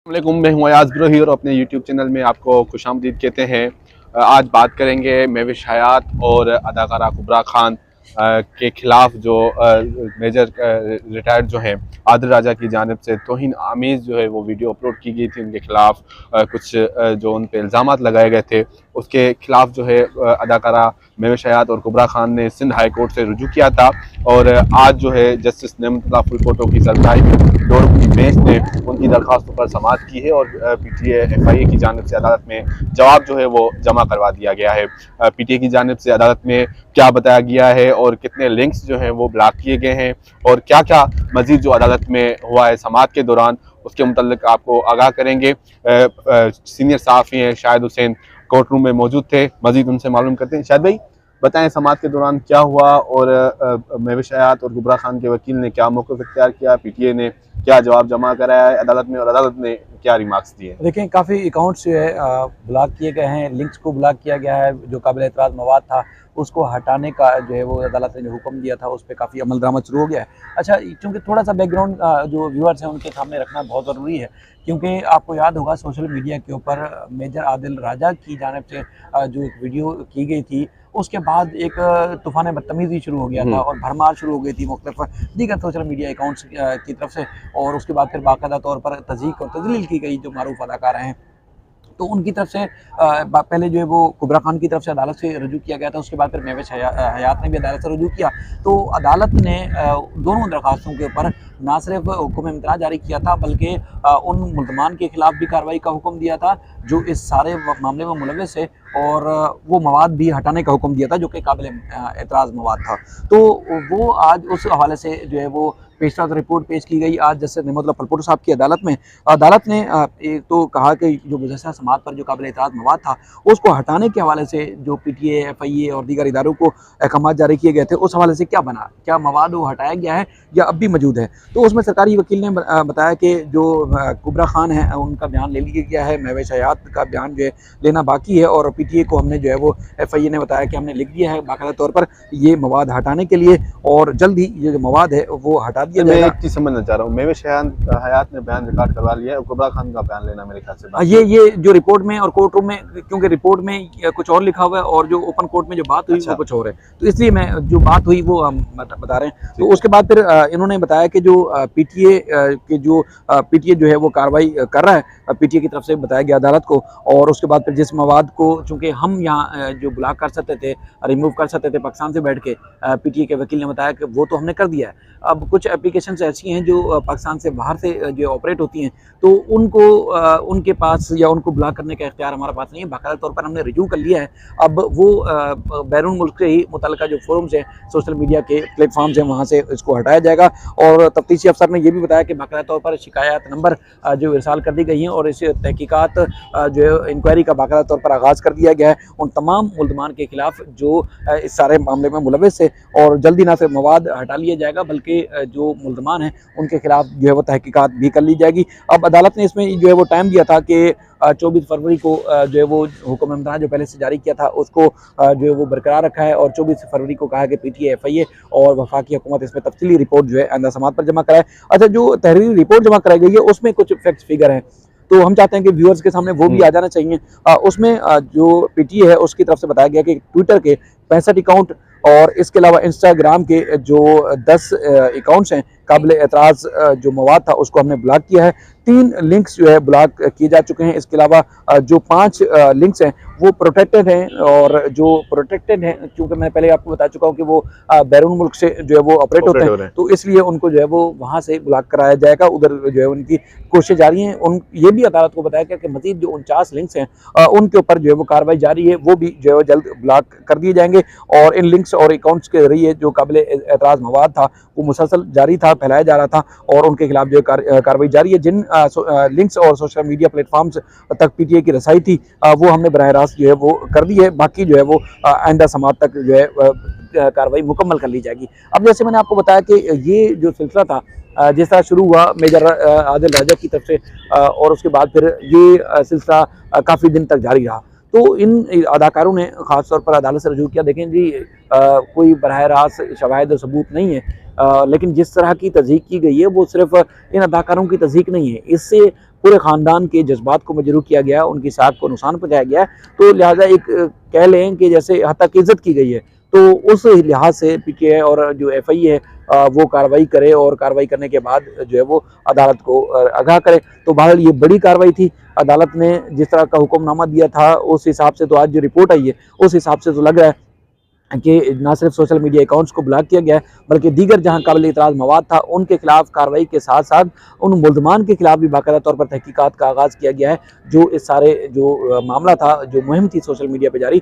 वालेकुम, मैं हूँ अयाज ब्रोही और अपने यूट्यूब चैनल में आपको खुशामदीद कहते हैं। आज बात करेंगे महविश हयात और अदाकारा कुबरा खान के खिलाफ जो मेजर रिटायर्ड जो हैं आदिल राजा की जानिब से तौहीन आमीज़ जो है वो वीडियो अपलोड की गई थी उनके खिलाफ। कुछ जो उन पर इल्ज़ामात लगाए गए थे उसके खिलाफ जो है अदाकारा महविश हयात और कुबरा खान ने सिंध हाई कोर्ट से रुजू किया था। और आज जो है जस्टिस नेमतुल्लाह फुलकोटो की सरकारी दौर की बेंच ने उनकी दरख्वास्तों पर समाअत की है और पीटीए एफआईए की जानिब से अदालत में जवाब जो है वो जमा करवा दिया गया है। पीटीए की जानिब से अदालत में क्या बताया गया है और कितने लिंक्स जो हैं वो ब्लॉक किए गए हैं और क्या क्या मजीद जो अदालत में हुआ है समाअत के दौरान उसके मुतल्लिक आपको आगाह करेंगे। सीनियर सहाफ़ी हैं शाहिद हुसैन कोर्ट रूम में मौजूद थे, मजीद उनसे मालूम करते हैं। शाहिद भाई बताएं समाअत के दौरान क्या हुआ और महविश हयात और कुबरा खान के वकील ने क्या मौक़िफ़ इख्तियार किया, पीटीए ने क्या जवाब जमा कराया है अदालत में और अदालत ने क्या रिमार्क्स दिए। देखें, काफ़ी अकाउंट्स जो है ब्लॉक किए गए हैं, लिंक्स को ब्लॉक किया गया है। जो काबिल एतराज़ मवाद था उसको हटाने का जो है वो अदालत ने जो हुक्म दिया था उस पर काफ़ी अमल दरामद शुरू हो गया है। अच्छा, चूँकि थोड़ा सा बैकग्राउंड जो व्यूअर्स हैं उनके सामने रखना बहुत ज़रूरी है, क्योंकि आपको याद होगा सोशल मीडिया के ऊपर मेजर आदिल राजा की जानिब से जो एक वीडियो की गई थी उसके बाद एक तूफ़ान बदतमीज़ी शुरू हो गया था और भरमार शुरू हो गई थी मुख्तलिफ दीगर सोशल मीडिया अकाउंट्स की तरफ से। और उसके बाद फिर बाकायदा तौर पर तज़ीक़ और तज़लील की गई जो मारूफ़ अदाकार हैं, तो उनकी तरफ से पहले जो है वो कुबरा खान की तरफ से अदालत से रुजू किया गया था। उसके बाद फिर महविश हयात ने भी अदालत से रुजू किया। तो अदालत ने दोनों दरख्वास्तों के ऊपर ना सिर्फ हुक्म इम्तना जारी किया था बल्कि उन मुल्ज़मान के खिलाफ भी कार्रवाई का हुक्म दिया था जो इस सारे मामले में मुलव्वस है, और वो मवाद भी हटाने का हुक्म दिया था जो कि काबिल एतराज़ मवाद था। तो वो आज उस हवाले से जो है वो पेशरफ्त रिपोर्ट पेश की गई आज जस्टिस नेमतुल्लाह फुलकोटो साहब की अदालत में। अदालत ने एक तो कहा कि जो गुज़श्ता समाअत पर जो काबिल एतराज़ मवाद था उसको हटाने के हवाले से जो पीटीए, एफआईए और दीगर इदारों को अहकाम जारी किए गए थे उस हवाले से क्या बना, क्या मवाद वो हटाया गया है या अब भी मौजूद है। तो उसमें सरकारी वकील ने बताया कि जो कुबरा खान है उनका बयान ले लिया गया है, महविश हयात का बयान जो है लेना बाकी है, और पीटीए को हमने जो है वो एफआईए ने बताया कि हमने लिख दिया है बाकायदा तौर पर ये मवाद हटाने के लिए, और जल्द ही ये जो मवाद है वो हटा दिया मैं जाएगा। एक चीज़ समझना चाह रहा हूँ, महविश हयात ने बयान रिकॉर्ड करवा लिया है, कुबरा खान का बयान लेना मेरे ख्याल से ये जो रिपोर्ट में और कोर्ट रूम में, क्योंकि रिपोर्ट में कुछ और लिखा हुआ है और जो ओपन कोर्ट में जो बात हुई वो कुछ और है, तो इसलिए मैं जो बात हुई वो हम बता रहे हैं। तो उसके बाद फिर इन्होंने बताया कि जो पीटीए के जो पीटीए जो है वो कार्रवाई कर रहा है, पीटीए की तरफ से बताया गया अदालत को। और उसके बाद फिर जिस मवाद को चूँकि हम यहाँ जो ब्लॉक कर सकते थे, रिमूव कर सकते थे पाकिस्तान से बैठ के, पीटीए के वकील ने बताया कि वो तो हमने कर दिया है। अब कुछ एप्लीकेशंस ऐसी हैं जो पाकिस्तान से बाहर से जो ऑपरेट होती हैं, तो उनको उनके पास या उनको ब्लॉक करने का इख्तियार हमारे पास नहीं है, बाकायदा तौर पर हमने रिव्यू कर लिया है। अब वो बैरून मुल्क से ही मुतल्लिका जो फोरम्स हैं, सोशल मीडिया के प्लेटफॉर्म्स हैं, वहाँ से इसको हटाया जाएगा। और तफ्तीशी अफसर ने ये भी बताया कि बाकायदा तौर पर शिकायत नंबर जो इरसाल कर दी गई हैं और इस तहकीकात जो है इंक्वायरी का बाकायदा तौर पर आगाज़ कर दिया गया है उन तमाम मुल्ज़मान के खिलाफ जो इस सारे मामले में मुलव्वस है, और जल्दी ना सिर्फ मवाद हटा लिया जाएगा बल्कि जो मुल्ज़मान हैं उनके खिलाफ जो है वो तहकीकात भी कर ली जाएगी। अब अदालत ने इसमें जो है वो टाइम दिया था कि 24 फरवरी को जो है वो हुक्म इम्तिहान जो पहले से जारी किया था उसको जो है वो बरकरार रखा है, और 24 फरवरी को कहा कि पीटीए, एफआईए और वफाकी हुकूमत इसमें तफसीली रिपोर्ट जो है आइंदा समाअत पर जमा कराए। अच्छा, जो तहरीरी रिपोर्ट जमा कराई गई है उसमें कुछ फैक्ट्स फिगर हैं, तो हम चाहते हैं कि व्यूअर्स के सामने वो भी आ जाना चाहिए। उसमें जो पीटीए है उसकी तरफ से बताया गया कि ट्विटर के 65 अकाउंट और इसके अलावा इंस्टाग्राम के जो 10 अकाउंट्स हैं काबिल एतराज़ जो मवाद था उसको हमने ब्लॉक किया है। 3 लिंक्स जो है ब्लॉक किए जा चुके हैं। इसके अलावा जो 5 लिंक्स हैं वो प्रोटेक्टेड हैं, और जो प्रोटेक्टेड हैं चूँकि मैं पहले आपको बता चुका हूँ कि वो बैरून मुल्क से जो है वो ऑपरेट होते हैं, तो इसलिए उनको जो है वो वहाँ से ब्लॉक कराया जाएगा। उधर जो है उनकी कोशिश जारी हैं। ये भी अदालत को बताया गया कि मज़ीद जो 49 लिंक्स हैं उनके ऊपर जो है वो कार्रवाई जारी है, वो भी जो है जल्द ब्लॉक कर दिए जाएंगे। और इन लिंक्स और अकाउंट्स के जरिए जो काबिल एतराज़ मवाद था वो मुसलसल जारी था, फैलाया जा रहा था, और उनके खिलाफ जो कार्रवाई जारी है। जिन लिंक्स और सोशल मीडिया प्लेटफॉर्म्स तक पीटीए की रसाई थी वो हमने बराह रास्त जो है वो कर दी है, बाकी जो है वो आइंदा समाअत तक जो है कार्रवाई मुकम्मल कर ली जाएगी। अब जैसे मैंने आपको बताया कि ये जो सिलसिला था जिस तरह शुरू हुआ मेजर आदिल राजा की तरफ से, और उसके बाद फिर ये सिलसिला काफ़ी दिन तक जारी रहा। तो इन अदाकारों ने ख़ास तौर पर अदालत से रजू किया, देखें जी कोई बराह रास्त शवाहिद और सबूत नहीं है, लेकिन जिस तरह की तज़हीक की गई है वो सिर्फ इन अदाकारों की तज़हीक नहीं है, इससे पूरे ख़ानदान के जज्बात को मजरूह किया गया, उनकी साख को नुकसान पहुँचाया गया है। तो लिहाजा एक कह लें कि जैसे हद तक इज़्ज़त की गई है, तो उस लिहाज से पीटीआई और जो एफआई है वो कार्रवाई करे और कार्रवाई करने के बाद जो है वो अदालत को आगाह करे। तो बहरहाल ये बड़ी कार्रवाई थी, अदालत ने जिस तरह का हुक्मनामा दिया था उस हिसाब से तो आज जो रिपोर्ट आई है उस हिसाब से तो लग रहा है कि ना सिर्फ सोशल मीडिया अकाउंट्स को ब्लॉक किया गया है, बल्कि दीगर जहां काबिल इतराज़ मवाद था उनके खिलाफ कार्रवाई के साथ साथ उन मुल्ज़मान के खिलाफ भी बाकायदा तौर पर तहकीकात का आगाज़ किया गया है। जो इस सारे जो मामला था, जो मुहिम थी सोशल मीडिया पर जारी,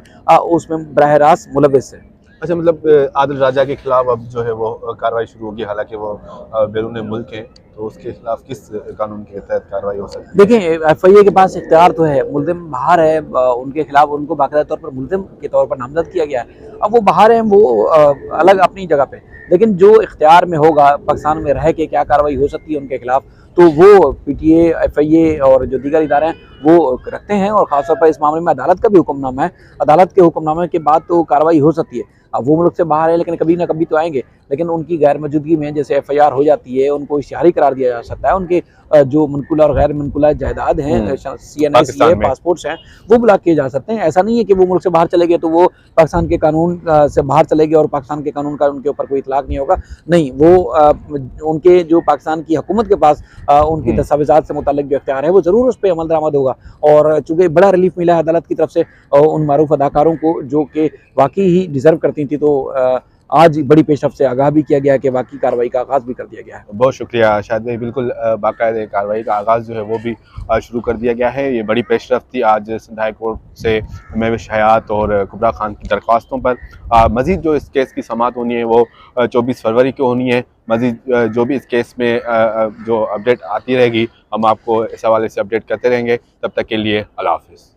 उसमें बराह रास्त मुलव्वस है। अच्छा, मतलब आदिल राजा के खिलाफ अब जो है वो कार्रवाई शुरू होगी, हालांकि वो बैरून मुल्क है, तो उसके खिलाफ किस कानून के तहत कार्रवाई हो सकती है? देखिए एफआईए के पास इख्तियार तो है, मुल्ज़िम बाहर है, उनके खिलाफ उनको बाकायदा तौर पर मुल्ज़िम के तौर पर नामजद किया गया है। अब वो बाहर हैं, वो अलग अपनी जगह पे, लेकिन जो इख्तियार में होगा पाकिस्तान में रह के क्या कार्रवाई हो सकती है उनके खिलाफ, तो वो पीटीए, एफआईए और जो दीगर इदारे हैं वो रखते हैं। और ख़ासतौर पर इस मामले में अदालत का भी हुक्मनामा है, अदालत के हुक्मनामे के बाद तो कार्रवाई हो सकती है। अब वो मुल्क से बाहर है, लेकिन कभी ना कभी तो आएंगे, लेकिन उनकी गैर मौजूदगी में जैसे एफआईआर हो जाती है, उनको इश्तिहारी करार दिया जा सकता है, उनके जो मनकुला और गैर मनकुला जायदाद हैं, सीएनआई पासपोर्ट्स हैं, वो ब्लॉक किए जा सकते हैं। ऐसा नहीं है कि वो मुल्क से बाहर चले गए तो वो पाकिस्तान के कानून से बाहर चले गए और पाकिस्तान के कानून का उनके ऊपर कोई इतलाक नहीं होगा। नहीं, वो उनके जो पाकिस्तान की हुकूमत के पास उनकी दस्तावेज़ात से मुताल्लिक जो इख्तियार है वो ज़रूर उस पर अमल दरामद होगा। और चूँकि बड़ा रिलीफ मिला है अदालत की तरफ से उन मारूफ अदाकारों को जो कि वाकई ही डिज़र्व करती थी, तो आज बड़ी पेशरफ्त से आगाह भी किया गया कि बाकी कार्रवाई का आगाज़ भी कर दिया गया है। बहुत शुक्रिया शाहिद भाई, बिल्कुल बाकायदे कार्रवाई का आगाज़ जो है वो भी शुरू कर दिया गया है। ये बड़ी पेशरफ्त थी आज सिंध हाई कोर्ट से महविश हयात और कुबरा खान की दरख्वास्तों पर। मज़ीद जो इस केस की समाअत होनी है वो 24 फरवरी को होनी है। मज़ीद जो भी इस केस में जो अपडेट आती रहेगी हम आपको इस हवाले से अपडेट करते रहेंगे। तब तक के लिए अल्लाह हाफ़िज़।